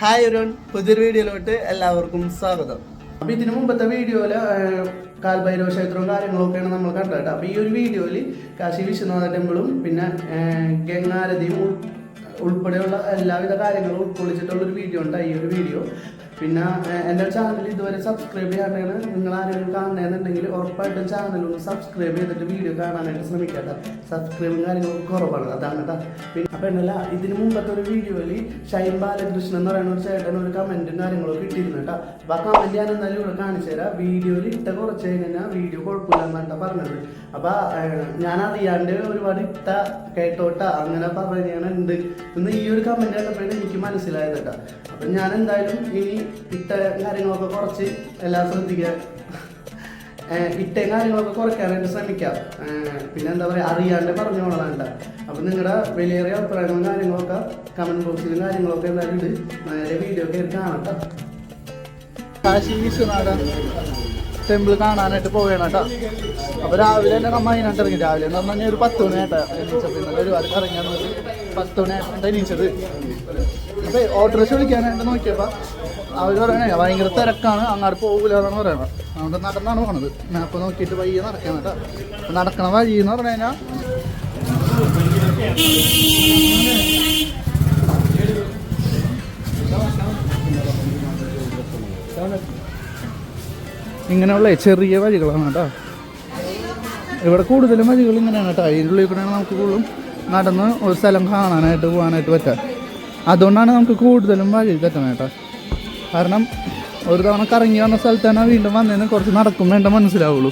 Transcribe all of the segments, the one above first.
Hi everyone, പുതിയൊരു വീഡിയോയിലോട്ട് എല്ലാവർക്കും സ്വാഗതം. അപ്പോൾ ഇതിനു മുമ്പത്തെ വീഡിയോയിൽ കാൽഭൈരവ ക്ഷേത്രവും കാര്യങ്ങളൊക്കെയാണ് നമ്മൾ കണ്ടത്. അപ്പോൾ ഈ ഒരു വീഡിയോയിൽ കാശി വിശ്വനാഥ ടെമ്പിളും പിന്നെ ഗംഗാരതിയും ഉൾപ്പെടെയുള്ള എല്ലാവിധ കാര്യങ്ങളും ഉൾക്കൊള്ളിച്ചിട്ടുള്ളൊരു വീഡിയോ ഉണ്ട് ഈ ഒരു വീഡിയോ. പിന്നെ എൻ്റെ ചാനൽ ഇതുവരെ സബ്സ്ക്രൈബ് ചെയ്യാനാണ് നിങ്ങൾ ആരെങ്കിലും കാണണമെന്നുണ്ടെങ്കിൽ ഉറപ്പായിട്ടും ചാനലൊന്ന് സബ്സ്ക്രൈബ് ചെയ്തിട്ട് വീഡിയോ കാണാനായിട്ട് ശ്രമിക്കട്ടെ. സബ്സ്ക്രൈബും കാര്യങ്ങളൊക്കെ കുറവാണ്, അതാണ് കേട്ടോ. പിന്നെ അപ്പോൾ എന്നല്ല ഇതിന് മുമ്പത്തെ ഒരു വീഡിയോയിൽ ഷൈൻ ബാലകൃഷ്ണൻ എന്ന് പറയുന്ന ഒരു ചേട്ടൻ ഒരു കമൻറ്റും കാര്യങ്ങളൊക്കെ ഇട്ടിരുന്നു കേട്ടോ. അപ്പോൾ ആ കമൻറ്റ് ഞാൻ എന്തായാലും ഇവിടെ കാണിച്ചു തരാം. വീഡിയോയിൽ ഇട്ട കുറച്ച് കഴിഞ്ഞാൽ വീഡിയോ കുഴപ്പമില്ലെന്നാണ് പറഞ്ഞത്. അപ്പോൾ ഞാൻ അറിയാണ്ട് ഒരുപാട് കേട്ടോട്ട അങ്ങനെ പറയുന്നുണ്ട് എന്ന് ഈ ഒരു കമൻറ്റ് കണ്ടപ്പോഴാണ് എനിക്ക് മനസ്സിലായത് കേട്ടോ. അപ്പം ഞാൻ എന്തായാലും ഇനി ഇട്ട കാര്യങ്ങളൊക്കെ കുറച്ച് എല്ലാം ശ്രദ്ധിക്കുക, ഇട്ടയും കാര്യങ്ങളൊക്കെ കുറയ്ക്കാനായിട്ട് ശ്രമിക്കാം. പിന്നെ എന്താ പറയുക, അറിയാണ്ട് പറഞ്ഞു പോകണതാണ്ട. അപ്പം നിങ്ങളുടെ വലിയേറിയ അഭിപ്രായങ്ങളും കാര്യങ്ങളൊക്കെ കമൻറ്റ് ബോക്സിലും കാര്യങ്ങളൊക്കെ എന്തായാലും ഉണ്ട്. നേരെ വീഡിയോ കയറി കാണട്ടെ. കാശി വിശ്വനാഥ ടെമ്പിൾ കാണാനായിട്ട് പോവുകയാണ് കേട്ടോ. അപ്പോൾ രാവിലെ തന്നെ നമ്മൾ അതിനായിട്ട് ഇറങ്ങി. രാവിലെ എന്ന് പറഞ്ഞാൽ ഒരു 10 മണിയായിട്ടാണ് എണീച്ചത്. ഇന്നലെ ഒരുപാട് ഇറങ്ങിയാൽ 10 മണിയായിട്ടാണ് എണീച്ചത്. അപ്പോൾ ഓട്ടോറിക്ഷ വിളിക്കാനായിട്ട് നോക്കിയപ്പോൾ അവർ പറയണേ ഭയങ്കര തിരക്കാണ്, അങ്ങോട്ട് പോകില്ല എന്നാണ് പറയണത്. അതുകൊണ്ട് നടന്നാണ് പോണത്. മാപ്പ് നോക്കിയിട്ട് വയ്യ നടക്കണം കേട്ടോ. അപ്പോൾ നടക്കണ വഴി എന്ന് പറഞ്ഞു കഴിഞ്ഞാൽ ഇങ്ങനെയുള്ള ചെറിയ വഴികളാണ് കേട്ടോ. ഇവിടെ കൂടുതലും വഴികൾ ഇങ്ങനെയാണ് കേട്ടോ. ഇതിനുള്ളിൽ കൂടെയാണ് നമുക്ക് കൂടുതലും നടന്ന് ഒരു സ്ഥലം കാണാനായിട്ട് പോകാനായിട്ട് പറ്റുക. അതുകൊണ്ടാണ് നമുക്ക് കൂടുതലും വഴി തെറ്റണം കേട്ടോ. കാരണം ഒരു തവണ കറങ്ങി വന്ന സ്ഥലത്താണ് വീണ്ടും വന്നതിന് കുറച്ച് നടക്കും വേണ്ട മനസ്സിലാവുള്ളൂ.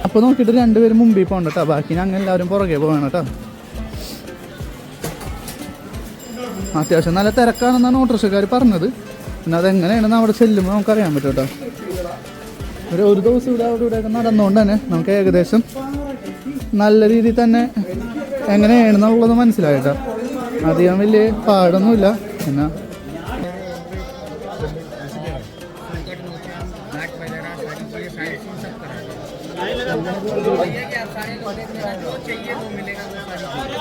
അപ്പോൾ നോക്കിയിട്ട് രണ്ടുപേരും മുമ്പിൽ പോകണ്ട കേട്ടോ. ബാക്കി ഞങ്ങൾ എല്ലാവരും പുറകെ പോകണം കേട്ടോ. അത്യാവശ്യം നല്ല തിരക്കാണെന്നാണ് ഓട്ടോറിക്ഷക്കാർ പറഞ്ഞത്. പിന്നെ അതെങ്ങനെയാണെന്ന് അവിടെ ചെല്ലുമ്പോൾ നമുക്കറിയാൻ പറ്റും കേട്ടോ. ഒരു ദിവസം ഇവിടെയൊക്കെ നടന്നുകൊണ്ട് തന്നെ നമുക്ക് ഏകദേശം നല്ല രീതിയിൽ തന്നെ എങ്ങനെയാണെന്നുള്ളത് മനസ്സിലായിട്ടോ. അധികം വലിയ പാടൊന്നുമില്ല. പിന്നെ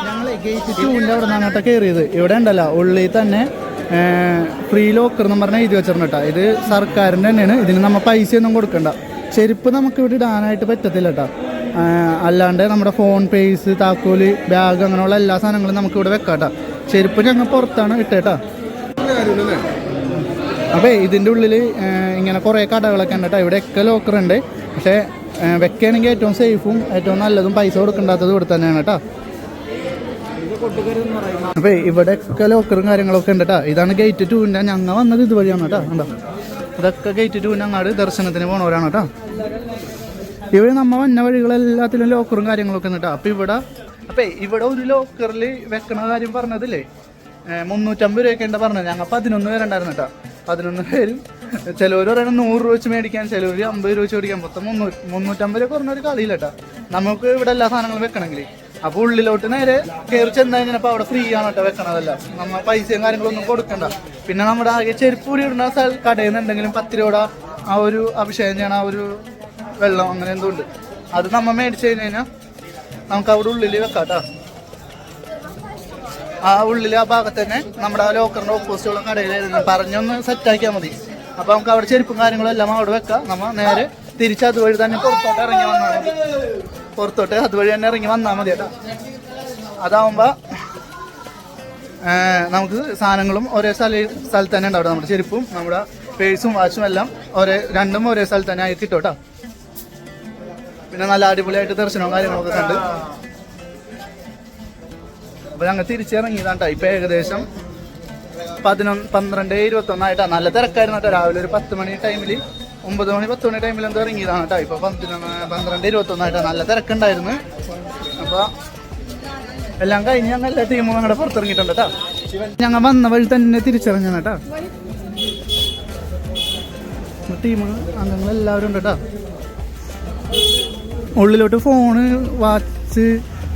ഞങ്ങൾ ഗേറ്റ് 2 അവിടെ നിന്നാണ് കേട്ടോ കയറിയത്. ഇവിടെ ഉണ്ടല്ലോ ഉള്ളിൽ തന്നെ ഫ്രീ ലോക്കർ എന്ന് പറഞ്ഞാൽ എഴുതി വെച്ചിട്ടുണ്ട് കേട്ടോ. ഇത് സർക്കാരിൻ്റെ തന്നെയാണ്. ഇതിന് നമ്മൾ പൈസയൊന്നും കൊടുക്കണ്ട. ചെരുപ്പ് നമുക്ക് ഇവിടെ ഇടാനായിട്ട് പറ്റത്തില്ല കേട്ടോ. അല്ലാണ്ട് നമ്മുടെ ഫോൺ, പേഴ്സ്, താക്കോല്, ബാഗ് അങ്ങനെയുള്ള എല്ലാ സാധനങ്ങളും നമുക്ക് ഇവിടെ വെക്കാം കേട്ടോ. ചെരുപ്പ് ഞങ്ങൾ പുറത്താണ് ഇട്ടേട്ടാ. അപ്പോൾ ഇതിൻ്റെ ഉള്ളിൽ ഇങ്ങനെ കുറേ കടകളൊക്കെ ഉണ്ട് കേട്ടോ. ഇവിടെയൊക്കെ ലോക്കറുണ്ട്. പക്ഷേ വെക്കുകയാണെങ്കിൽ ഏറ്റവും സേഫും ഏറ്റവും നല്ലതും പൈസ കൊടുക്കേണ്ടാത്തത് ഇവിടെ തന്നെയാണ് കേട്ടോ. അപ്പോൾ ഇവിടെയൊക്കെ ലോക്കറും കാര്യങ്ങളൊക്കെ ഉണ്ട് കേട്ടോ. ഇതാണ് ഗേറ്റ് 2. ഞങ്ങൾ വന്നത് ഇതുവഴിയാണ് കേട്ടോ. ഉണ്ടോ, ഇതൊക്കെ ഗേറ്റ് 2 അങ്ങാട് ദർശനത്തിന് പോണവരാണ് കേട്ടോ. ഇവിടെ നമ്മൾ വന്ന വഴികളെല്ലാത്തിലും ലോക്കറും കാര്യങ്ങളൊക്കെ ഉണ്ട് കേട്ടോ. അപ്പോൾ ഇവിടെ ഒരു ലോക്കറിൽ വെക്കണ കാര്യം പറഞ്ഞതില്ലേ 350 രൂപയൊക്കെ ഉണ്ട് പറഞ്ഞത്. ഞങ്ങൾ 11 പേരുണ്ടായിരുന്നു കേട്ടോ. 11 പേരും ചിലവർ പറയണം 100 രൂപ വെച്ച് മേടിക്കാൻ, ചിലവർ 50 രൂപ വെച്ച് മേടിക്കാൻ. മൊത്തം 350 രൂപ പറഞ്ഞൊരു കളിയില്ല കേട്ടോ. നമുക്ക് ഇവിടെ എല്ലാ സാധനങ്ങളും വെക്കണമെങ്കിൽ. അപ്പോൾ ഉള്ളിലോട്ട് നേരെ കയറി ചെന്ന് കഴിഞ്ഞപ്പോൾ അവിടെ ഫ്രീ ആണ് കേട്ടോ വെക്കണതല്ല. നമ്മൾ പൈസയും കാര്യങ്ങളൊന്നും കൊടുക്കണ്ട. പിന്നെ നമ്മുടെ ആകെ ചെരുപ്പ് കൂടി ഇടുന്ന കടയിൽ നിന്ന് എന്തെങ്കിലും 10 രൂപ ആ ഒരു അഭിഷേകം ചെയ്യണം, ആ ഒരു വെള്ളം അങ്ങനെ എന്തുകൊണ്ട് അത് നമ്മൾ മേടിച്ച് കഴിഞ്ഞാൽ നമുക്ക് അവിടെ ഉള്ളിൽ വെക്കാം കേട്ടോ. ആ ഉള്ളിൽ ആ ഭാഗത്ത് തന്നെ നമ്മുടെ ആ ലോക്കറിൻ്റെ ഓപ്പോസിറ്റുള്ള കടയിൽ പറഞ്ഞൊന്ന് സെറ്റാക്കിയാൽ മതി. അപ്പോൾ നമുക്ക് അവിടെ ചെരുപ്പും കാര്യങ്ങളും എല്ലാം അവിടെ വെക്കാം. നമ്മൾ നേരെ തിരിച്ച് അതുവഴി തന്നെ പുറത്തോട്ട് ഇറങ്ങി വന്നാൽ മതി. അതുവഴി തന്നെ ഇറങ്ങി വന്നാൽ മതി കേട്ടോ. അതാവുമ്പോൾ നമുക്ക് സാധനങ്ങളും ഒരേ സ്ഥലത്ത് തന്നെ ഉണ്ടാവും. നമ്മുടെ ചെരുപ്പും നമ്മുടെ പേഴ്സും വാച്ചും എല്ലാം രണ്ടും ഒരേ സ്ഥലത്ത് തന്നെ ആയി കിട്ടും കേട്ടോ. പിന്നെ നല്ല അടിപൊളിയായിട്ട് ദർശനവും കാര്യങ്ങളൊക്കെ കണ്ട് അപ്പോൾ ഞങ്ങൾ തിരിച്ചിറങ്ങിയതാണ് കേട്ടോ. ഇപ്പോൾ ഏകദേശം 12:21 നല്ല തിരക്കായിരുന്നു കേട്ടോ. രാവിലെ ഒരു 10 മണി ടൈമിൽ 9 മണി 10 മണി ടൈമിൽ എന്തോ ഇറങ്ങിയതാണ് കേട്ടോ. ഇപ്പോൾ 12:21 നല്ല തിരക്കുണ്ടായിരുന്നു. അപ്പോൾ എല്ലാം കഴിഞ്ഞ് ഞങ്ങൾ എല്ലാ ടീമും ഞങ്ങളുടെ പുറത്തിറങ്ങിയിട്ടുണ്ട് കേട്ടോ. ഞങ്ങൾ വന്ന വഴി തന്നെ തിരിച്ചിറങ്ങാണ് കേട്ടോ. ടീം അംഗങ്ങളെല്ലാവരും ഉണ്ട് കേട്ടോ. ഉള്ളിലോട്ട് phone, watch,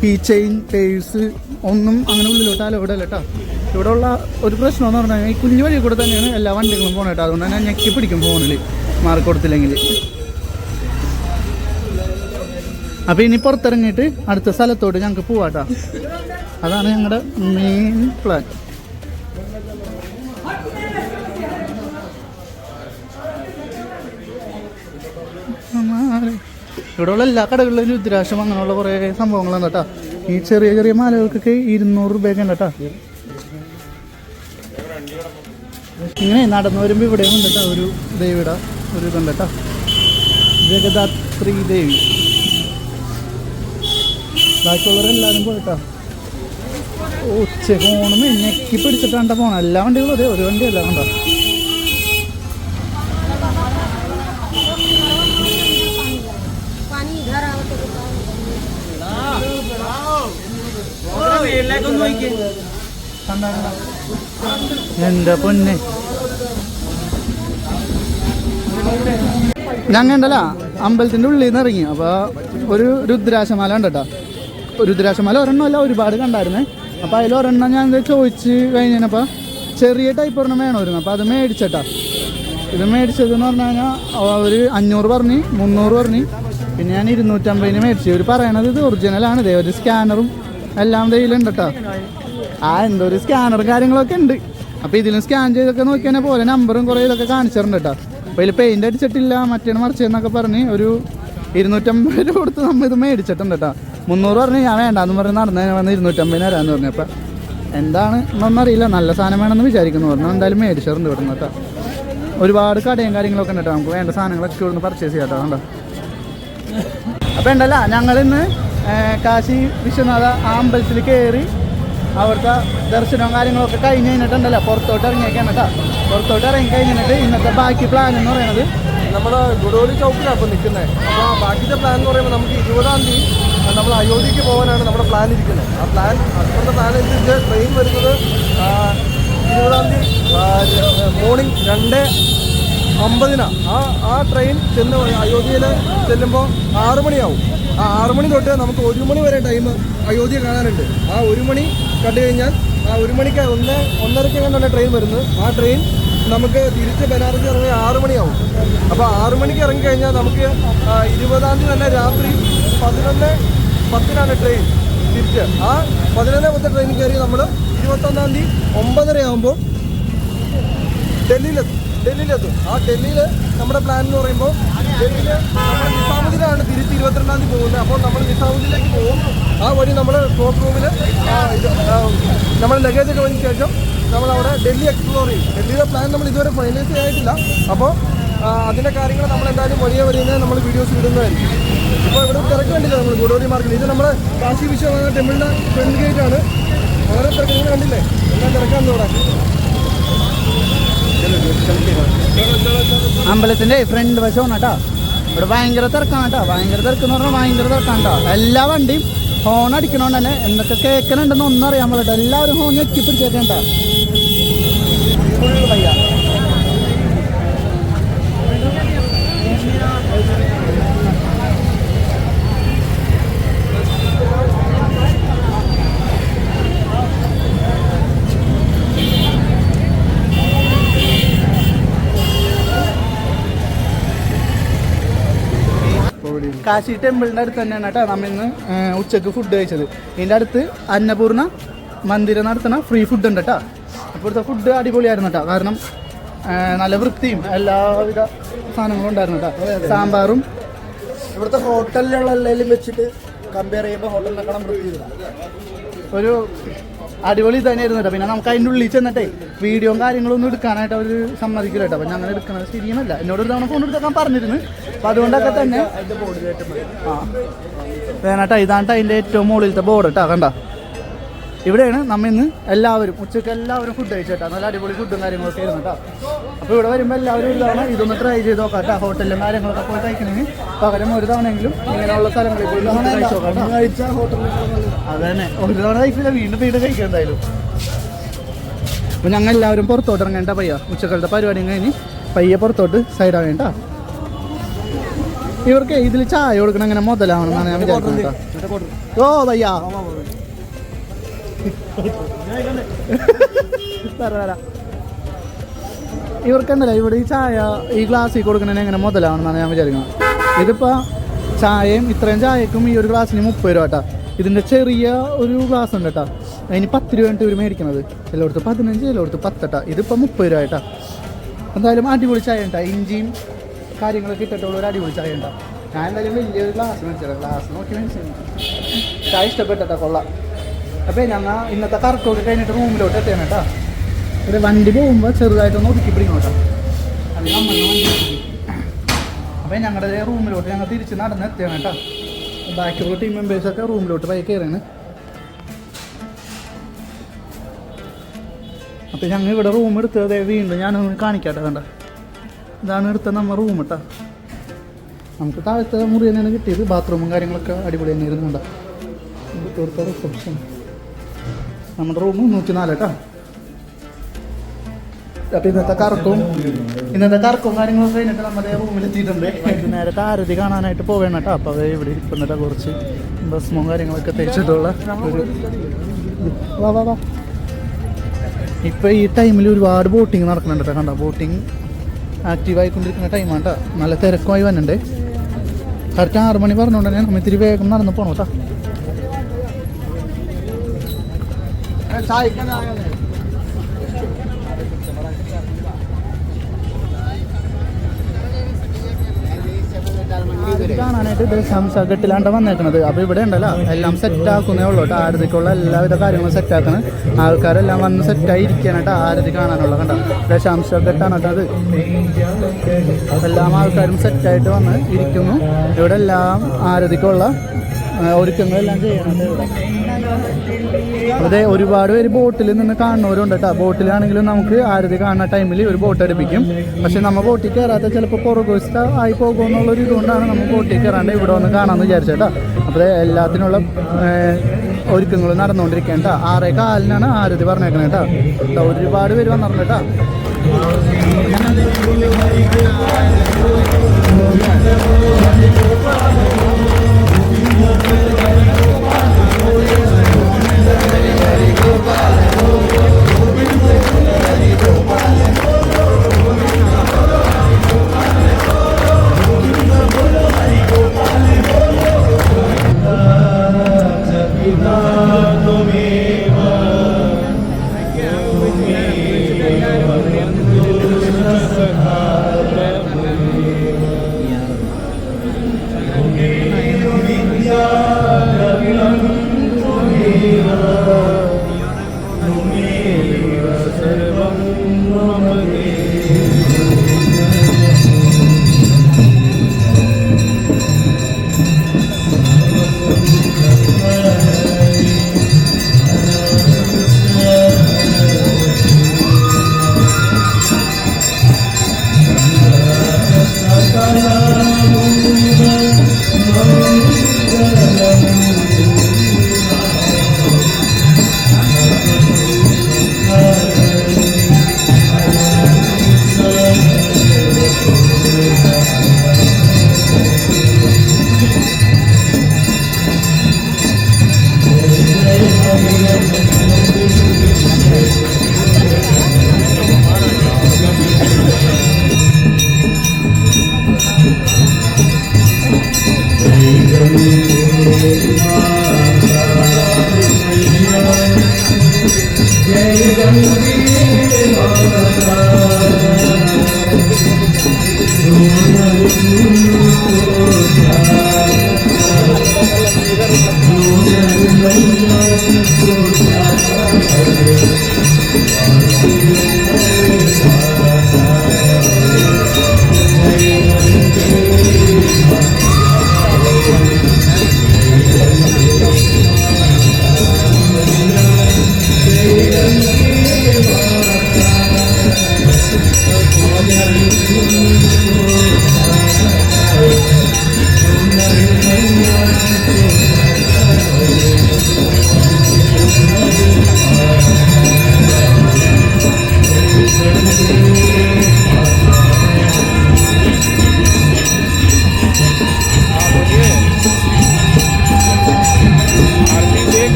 key chain, purse ഒന്നും അങ്ങനെ ഉള്ളിലോട്ട് അലൗഡ് അല്ല കേട്ടോ. ഇവിടെ ഉള്ള ഒരു പ്രശ്നം എന്ന് പറഞ്ഞു കഴിഞ്ഞാൽ ഈ കുഞ്ഞു വഴി കൂടെ തന്നെയാണ് എല്ലാ വണ്ടികളും പോകണം കേട്ടോ. അതുകൊണ്ട് തന്നെ ഞെക്കി പിടിക്കും ഫോണിൽ മാർക്ക് കൊടുത്തില്ലെങ്കിൽ. അപ്പോൾ ഇനി പുറത്തിറങ്ങിയിട്ട് അടുത്ത സ്ഥലത്തോട്ട് ഞങ്ങൾക്ക് പോവാം കേട്ടോ. അതാണ് ഞങ്ങളുടെ മെയിൻ പ്ലാൻ. ഇവിടെയുള്ള എല്ലാ കടകളിലും രുദ്രാക്ഷം അങ്ങനെയുള്ള കുറേ സംഭവങ്ങളാണ് കേട്ടോ. ഈ ചെറിയ ചെറിയ മാലകൾക്കൊക്കെ 200 രൂപയൊക്കെ ഉണ്ട് കേട്ടോ. ഇങ്ങനെ നടന്നു വരുമ്പോൾ ഇവിടെയും ഉണ്ട് കേട്ടോ ഒരു ദേവിയുടെ ഒരു ഇതുണ്ട് കേട്ടോ, ജഗദാത്രി ദേവി. ബാക്കിയുള്ളവരെല്ലാവരും പോയിട്ടോ ഉച്ചക്കോണം ഞെക്കി പിടിച്ചിട്ടാണ് പോകണം. എല്ലാ വണ്ടികളും അതെ, ഒരു വണ്ടിയല്ല കണ്ടോ. എൻ്റെ പൊന്നെ ഞങ്ങൾ ഉണ്ടല്ലോ അമ്പലത്തിൻ്റെ ഉള്ളിൽ നിന്ന് ഇറങ്ങി. അപ്പോൾ ഒരു രുദ്രാക്ഷമാല ഉണ്ട് കേട്ടോ. രുദ്രാക്ഷമാല ഒരെണ്ണമല്ല, ഒരുപാട് കണ്ടായിരുന്നേ. അപ്പോൾ അതിലൊരെണ്ണം ഞാൻ ചോദിച്ച് കഴിഞ്ഞപ്പോൾ ചെറിയ ടൈപ്പ് ഒരെണ്ണം വേണമായിരുന്നു. അപ്പോൾ അത് മേടിച്ചേട്ടാ. ഇത് മേടിച്ചതെന്ന് പറഞ്ഞു കഴിഞ്ഞാൽ ഒരു 500 പറഞ്ഞ്, 300 പറഞ്ഞ്, പിന്നെ ഞാൻ 250 മേടിച്ചു. ഇവർ പറയണത് ഇത് ഒറിജിനലാണ്. ഇതേ ഒരു സ്കാനറും എല്ലാം ഇതിലുണ്ട് കേട്ടോ. എന്തോ ഒരു സ്കാനറും കാര്യങ്ങളൊക്കെ ഉണ്ട്. അപ്പോൾ ഇതിലും സ്കാൻ ചെയ്തൊക്കെ നോക്കിയാൽ പോലെ നമ്പറും കുറേ ഇതൊക്കെ കാണിച്ചിട്ടുണ്ട് കേട്ടോ. അപ്പോൾ ഇതിൽ പെയിൻ്റ് അടിച്ചിട്ടില്ല, മറ്റേ മറിച്ചെന്നൊക്കെ പറഞ്ഞ് ഒരു 250 രൂപ കൊടുത്ത് നമ്മൾ ഇത് മേടിച്ചിട്ടുണ്ട് കേട്ടോ. 300 പറഞ്ഞ് ഞാൻ വേണ്ടാന്ന് പറഞ്ഞ് നടന്നതിന് വന്ന് 250 തരാമെന്ന് പറഞ്ഞു. അപ്പോൾ എന്താണ് എന്നൊന്നറിയില്ല, നല്ല സാധനം വേണമെന്ന് വിചാരിക്കുന്നു പറഞ്ഞു. എന്തായാലും മേടിച്ചിട്ടുണ്ട് ഇവിടെ നിന്ന് കേട്ടോ. ഒരുപാട് കടയും കാര്യങ്ങളൊക്കെ ഉണ്ട് കേട്ടോ. നമുക്ക് വേണ്ട സാധനങ്ങളൊക്കെ ഇവിടുന്ന് പർച്ചേസ് ചെയ്യാം കേട്ടോ. കണ്ടോ. അപ്പോൾ ഉണ്ടല്ല ഞങ്ങളിന്ന് കാശി വിശ്വനാഥ അമ്പലത്തിൽ കയറി അവിടുത്തെ ദർശനവും കാര്യങ്ങളൊക്കെ കഴിഞ്ഞ് കഴിഞ്ഞിട്ടുണ്ടല്ലോ പുറത്തോട്ട് ഇറങ്ങിയൊക്കെയാണ് കേട്ടോ. പുറത്തോട്ട് ഇറങ്ങി കഴിഞ്ഞിട്ട് ഇന്നത്തെ ബാക്കി പ്ലാൻ എന്ന് പറയുന്നത് നമ്മൾ ഗുഡോലി ചൗക്കിലാണ് ഇപ്പോൾ നിൽക്കുന്നത്. അപ്പോൾ ബാക്കിയുടെ പ്ലാൻ എന്ന് പറയുമ്പോൾ നമുക്ക് 20-ാം തീയതി നമ്മൾ അയോധ്യയ്ക്ക് പോകാനാണ് നമ്മുടെ പ്ലാൻ ഇരിക്കുന്നത്. ആ പ്ലാൻ അപ്പോഴത്തെ പ്ലാൻ അനുസരിച്ച് ട്രെയിൻ വരുന്നത് 20-ാം തീയതി മോർണിംഗ് 2:50 ആ ട്രെയിൻ ചെന്ന് അയോധ്യയിൽ ചെല്ലുമ്പോൾ 6 മണിയാവും. ആ 6 മണി തൊട്ട് നമുക്ക് 1 മണി വരെ ടൈം അയോധ്യ കാണാനുണ്ട്. ആ 1 മണി കണ്ടു കഴിഞ്ഞാൽ ആ 1 മണിക്ക് 1:30 കണ്ടാണ് ട്രെയിൻ വരുന്നത്. ആ ട്രെയിൻ നമുക്ക് തിരിച്ച് ബനാറസ് ഇറങ്ങി 6 മണിയാവും. അപ്പോൾ 6 മണിക്ക് ഇറങ്ങിക്കഴിഞ്ഞാൽ നമുക്ക് 20-ാം തീയതി തന്നെ രാത്രി 11:10 ട്രെയിൻ തിരിച്ച്. ആ 11:10 ട്രെയിൻ കയറി നമ്മൾ 21-ാം തീയതി 9:30 ആകുമ്പോൾ ഡൽഹിയിലെത്തും. ആ ഡൽഹിയിൽ നമ്മുടെ പ്ലാൻ എന്ന് പറയുമ്പോൾ ഡൽഹിയിൽ നമ്മൾ നിസാമുദ്ദീനാണ് തിരിച്ച് 22-ാം തീയതി പോകുന്നത്. അപ്പോൾ നമ്മൾ നിസാമുദ്ദീനിലേക്ക് പോകും. ആ വഴി നമ്മൾ സ്റ്റോക്ക് റൂമിൽ നമ്മൾ ലഗേജ് ഒക്കെ വന്നതിന് ശേഷം നമ്മളവിടെ ഡൽഹി എക്സ്പ്ലോർ ചെയ്യും. ഡൽഹിയുടെ പ്ലാൻ നമ്മൾ ഇതുവരെ ഫൈനലൈസ് ആയിട്ടില്ല. അപ്പോൾ അതിൻ്റെ കാര്യങ്ങൾ നമ്മൾ എന്തായാലും വരുന്നത് നമ്മൾ വീഡിയോസ് ഇടുന്നതായിരിക്കും. ഇപ്പോൾ ഇവിടെ തിരക്ക് കണ്ടില്ല നമ്മൾ ഗുഡോലി മാർക്കറ്റ്. ഇത് നമ്മുടെ കാശി വിശ്വനാഥ ടെമ്പിളിൻ്റെ ഫ്രണ്ട് ഗേറ്റ് ആണ്. വളരെ തിരക്ക് നിങ്ങൾ കണ്ടില്ലേ, എല്ലാം തിരക്കാണെന്ന് ഇവിടെ. അമ്പലത്തിൻ്റെ ഫ്രണ്ട് വശമാണ് കേട്ടോ. ഇവിടെ ഭയങ്കര തിരക്കാണ് കേട്ടോ. ഭയങ്കര തിരക്കെന്ന് പറഞ്ഞാൽ ഭയങ്കര തിരക്കാണ് കേട്ടോ. എല്ലാ വണ്ടിയും ഹോൺ അടിക്കണോണ്ട് തന്നെ എന്തൊക്കെ കേൾക്കണുണ്ടെന്ന് ഒന്നും അറിയാൻ പാടില്ല. എല്ലാവരും ഹോൺ ഞെക്കി പിടിച്ചേക്കണ്ട. കാശി ടെമ്പിളിൻ്റെ അടുത്ത് തന്നെയാണ് കേട്ടോ നമ്മൾ ഇന്ന് ഉച്ചക്ക് ഫുഡ് കഴിച്ചത്. ഇതിൻ്റെ അടുത്ത് അന്നപൂർണ മന്ദിരം നടത്തുന്ന ഫ്രീ ഫുഡ് ഉണ്ട് കേട്ടോ. ഇപ്പോഴത്തെ ഫുഡ് അടിപൊളിയായിരുന്നു കേട്ടോ. കാരണം നല്ല വൃത്തിയും എല്ലാവിധ സാധനങ്ങളും ഉണ്ടായിരുന്നു കേട്ടോ. സാമ്പാറും ഇവിടുത്തെ ഹോട്ടലിലുള്ള എല്ലാവരും വെച്ചിട്ട് കമ്പയർ ചെയ്യുമ്പോൾ ഹോട്ടലിനെക്കാളും വൃത്തിയില്ല. ഒരു അടിപൊളി തന്നെയായിരുന്നു കേട്ടോ. പിന്നെ നമുക്ക് അതിൻ്റെ ഉള്ളിൽ ചെന്നിട്ടേ വീഡിയോയും കാര്യങ്ങളൊന്നും എടുക്കാനായിട്ട് അവർ സമ്മതിക്കില്ല കേട്ടോ. അപ്പം ഞങ്ങൾ എടുക്കണത് ശരിയെന്നല്ല. എന്നോട് ഒരു തവണ ഫോൺ എടുത്തേക്കാൻ പറഞ്ഞിരുന്നു. അപ്പം അതുകൊണ്ടൊക്കെ തന്നെ വേണട്ടോ. ഇതാണ് അതിൻ്റെ ഏറ്റവും മുകളിലത്തെ ബോർഡ് കേട്ടോ. കണ്ട ഇവിടെയാണ് നമ്മൾ ഇന്ന് എല്ലാവരും ഉച്ചയ്ക്ക് എല്ലാവരും ഫുഡ് കഴിച്ചേട്ടാ. നല്ല അടിപൊളി ഫുഡും കാര്യങ്ങളൊക്കെ ആയിരുന്നു കേട്ടോ. അപ്പോൾ ഇവിടെ വരുമ്പോൾ എല്ലാവരും ഒരു തവണ ഇതൊന്ന് ട്രൈ ചെയ്ത് നോക്കാം കേട്ടോ. ഹോട്ടലിലും കാര്യങ്ങളൊക്കെ പോയി കഴിക്കണമെങ്കിൽ പകരം ഒരു തവണയെങ്കിലും ഇങ്ങനെയുള്ള സ്ഥലങ്ങളിൽ പോയി കഴിച്ചു നോക്കാം കേട്ടോ. അതന്നെ ഒരു തവണ കഴിക്കില്ല, വീണ്ടും കഴിക്കാം എന്തായാലും. അപ്പോൾ ഞങ്ങൾ എല്ലാവരും പുറത്തോട്ട് ഇറങ്ങേണ്ട പയ്യ. ഉച്ചക്കാലത്തെ പരിപാടിയും കഴിഞ്ഞ് പയ്യെ പുറത്തോട്ട് സൈഡാകേണ്ട. ഇവർക്ക് ഇതിൽ ചായ കൊടുക്കണം അങ്ങനെ മുതലാവണമെന്നാണ് ഞാൻ വിചാരിക്കുന്നത് കേട്ടോ. ഓ പയ്യ ഇവർക്കെന്തല്ല ഇവിടെ ഈ ചായ ഈ ഗ്ലാസ്സിൽ കൊടുക്കണതിന് എങ്ങനെ മുതലാവണമെന്നാണ് ഞാൻ വിചാരിക്കുന്നത്. ഇതിപ്പോൾ ചായയും ഇത്രയും ചായക്കും ഈ ഒരു ഗ്ലാസ്സിന് 30 രൂപ കേട്ടോ. ഇതിൻ്റെ ചെറിയ ഒരു ഗ്ലാസ് ഉണ്ട് കേട്ടോ. അതിന് 10 രൂപ ഇവർ മേടിക്കണത്. എല്ലായിടത്തും 15, എല്ലായിടത്തും 10 കേട്ടോ. ഇതിപ്പോൾ 30 രൂപ കേട്ടോ. എന്തായാലും അടിപൊളി ചായ ഉണ്ടാ. ഇഞ്ചിയും കാര്യങ്ങളൊക്കെ ഇട്ടിട്ടുള്ള ഒരു അടിപൊളി ചായ ഉണ്ടാ. ഞാൻ എന്തായാലും വലിയൊരു ഗ്ലാസ് മേടിച്ചത്, ഗ്ലാസ് നോക്കി മേടിച്ചു. ചായ ഇഷ്ടപ്പെട്ടോ, കൊള്ളാം. അപ്പോൾ ഞങ്ങൾ ഇന്നത്തെ കറക്കമൊക്കെ കഴിഞ്ഞിട്ട് റൂമിലോട്ട് എത്തിയാണ് കേട്ടോ. ഒരു വണ്ടി പോകുമ്പോൾ ചെറുതായിട്ടൊന്ന് ഒതുക്കി പിടിക്കണം കേട്ടോ, അത് നമ്മൾ വണ്ടി. അപ്പോൾ ഞങ്ങളുടെ റൂമിലോട്ട് ഞങ്ങൾ തിരിച്ച് നടന്ന് എത്തിയാണ് കേട്ടോ. ബാക്കിയുള്ള ടീം മെമ്പേഴ്സൊക്കെ റൂമിലോട്ട് പോയി കയറിയാണ്. അപ്പോൾ ഞങ്ങൾ ഇവിടെ റൂം എടുത്തത് വീണ്ടും ഞാനൊന്ന് കാണിക്കാട്ടെ. കണ്ട, ഇതാണ് എടുത്ത നമ്മൾ റൂം കേട്ടോ. നമുക്ക് താഴത്തെ മുറി തന്നെയാണ് കിട്ടിയത്. ബാത്റൂമും കാര്യങ്ങളൊക്കെ അടിപൊളി തന്നെ ഇരുന്നുണ്ട്. ഇവിടുത്തെ റിസപ്ഷൻ നമ്മുടെ റൂം 104 കേട്ടോ. അപ്പോൾ ഇന്നത്തെ കറക്കവും കാര്യങ്ങളൊക്കെ കഴിഞ്ഞിട്ട് നമ്മുടെ റൂമിലെത്തിയിട്ടുണ്ട്. നേരത്തെ ആരതി കാണാനായിട്ട് പോവേണം കേട്ടോ. അപ്പോൾ അത് ഇവിടെ ഇപ്പം കുറച്ച് ഭസ്മവും കാര്യങ്ങളൊക്കെ തേച്ചിട്ടുള്ള ഒരു വാ. ഇപ്പോൾ ഈ ടൈമിൽ ഒരുപാട് ബോട്ടിങ് നടക്കുന്നുണ്ട് കേട്ടോ. കണ്ടോ, ബോട്ടിങ് ആക്റ്റീവായിക്കൊണ്ടിരിക്കുന്ന ടൈമാണ് കേട്ടോ. നല്ല തിരക്കുമായി വന്നിട്ടുണ്ട്. കറക്റ്റ് 6 മണി പറഞ്ഞുകൊണ്ട് തന്നെ നമ്മൾ ഇത്തിരി വേഗം നടന്ന് പോകണം കേട്ടോ. കാണാനായിട്ട് ദശാംശഘട്ടിലാണ്ട് വന്നേക്കണത്. അപ്പോൾ ഇവിടെ ഉണ്ടല്ലോ എല്ലാം സെറ്റാക്കുന്നേ ഉള്ളൂ കേട്ടോ. ആരതിക്കുള്ള എല്ലാവിധ കാര്യങ്ങളും സെറ്റാക്കണം. ആൾക്കാരെല്ലാം വന്ന് സെറ്റായി ഇരിക്കണം കേട്ടോ. ആരതി കാണാനുള്ള കണ്ടോ, ദശാംശഘട്ടാണ് കേട്ടോ അത്. എല്ലാം ആൾക്കാരും സെറ്റായിട്ട് വന്ന് ഇരിക്കുന്നു. ഇവിടെ എല്ലാം ആരതിക്കുള്ള ഒരുക്കങ്ങളെല്ലാം ചെയ്യണം ഇവിടെ. അതെ, ഒരുപാട് പേര് ബോട്ടിൽ നിന്ന് കാണുന്നവരുണ്ട് കേട്ടോ. ബോട്ടിലാണെങ്കിലും നമുക്ക് ആരതി കാണുന്ന ടൈമിൽ ഒരു ബോട്ട് അടുപ്പിക്കും. പക്ഷെ നമ്മൾ ബോട്ടിൽ കയറാത്ത ചിലപ്പോൾ പുറകുവശത്ത് ആയി പോകുമെന്നുള്ളൊരു ഇതുകൊണ്ടാണ് നമ്മൾ ബോട്ടിൽ കയറാണ്ട് ഇവിടെ വന്ന് കാണാമെന്ന് വിചാരിച്ചേട്ടാ. അപ്പോൾ എല്ലാത്തിനുള്ള ഒരുക്കങ്ങൾ നടന്നുകൊണ്ടിരിക്കുകയാണ് കേട്ടോ. 6:15 ആരതി പറഞ്ഞേക്കണേ കേട്ടോ. ഒരുപാട് പേര് വന്നിട്ടുണ്ട് കേട്ടോ.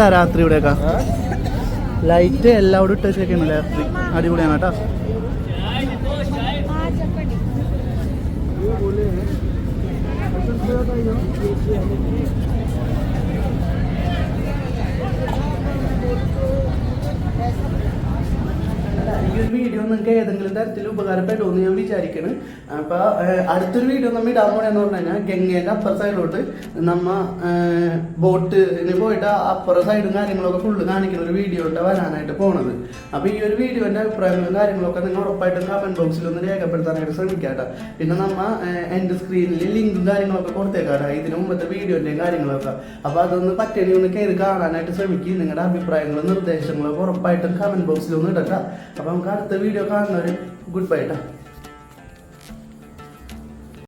കേട്ടാ രാത്രി ഇവിടെയൊക്കെ ലൈറ്റ് എല്ലാവരും ഇട്ട് വെച്ചേക്കാണ് രാത്രി അടിപൊളിയാണ് കേട്ടോ. ഈ ഒരു വീഡിയോ നിങ്ങൾക്ക് ഏതെങ്കിലും തരത്തിൽ ഉപകാരപ്പെടുമെന്ന് ഞാൻ വിചാരിക്കണം. അപ്പോൾ അടുത്തൊരു വീഡിയോ നമ്മൾ ഇടാൻ പോണെന്ന് പറഞ്ഞു കഴിഞ്ഞാൽ ഗംഗേൻ്റെ അപ്പുറ സൈഡിലോട്ട് നമ്മ ബോട്ടിന് പോയിട്ട് അപ്പുറ സൈഡും കാര്യങ്ങളൊക്കെ ഫുള്ള് കാണിക്കുന്ന ഒരു വീഡിയോ ഇട്ട് വരാനായിട്ട് പോണത്. അപ്പോൾ ഈ ഒരു വീഡിയോൻ്റെ അഭിപ്രായങ്ങളും കാര്യങ്ങളൊക്കെ നിങ്ങൾ ഉറപ്പായിട്ടും കമൻറ്റ് ബോക്സിൽ ഒന്ന് രേഖപ്പെടുത്താനായിട്ട് ശ്രമിക്കാട്ടോ. പിന്നെ നമ്മ എൻ്റെ സ്ക്രീനിൽ ലിങ്കും കാര്യങ്ങളൊക്കെ കൊടുത്തേക്കാട്ടോ ഇതിന് മുമ്പത്തെ വീഡിയോൻ്റെയും കാര്യങ്ങളൊക്കെ. അപ്പോൾ അതൊന്ന് പറ്റുകയാണെങ്കിൽ ഒന്ന് കയറി കാണാനായിട്ട് ശ്രമിക്കും. നിങ്ങളുടെ അഭിപ്രായങ്ങളും നിർദ്ദേശങ്ങളും ഉറപ്പായിട്ടും കമൻറ്റ് ബോക്സിൽ ഒന്ന് ഇടട്ടോ. അപ്പോൾ നമുക്ക് അടുത്ത വീഡിയോ കാണുന്നവർ ഗുഡ് ബൈ ട്ടാ.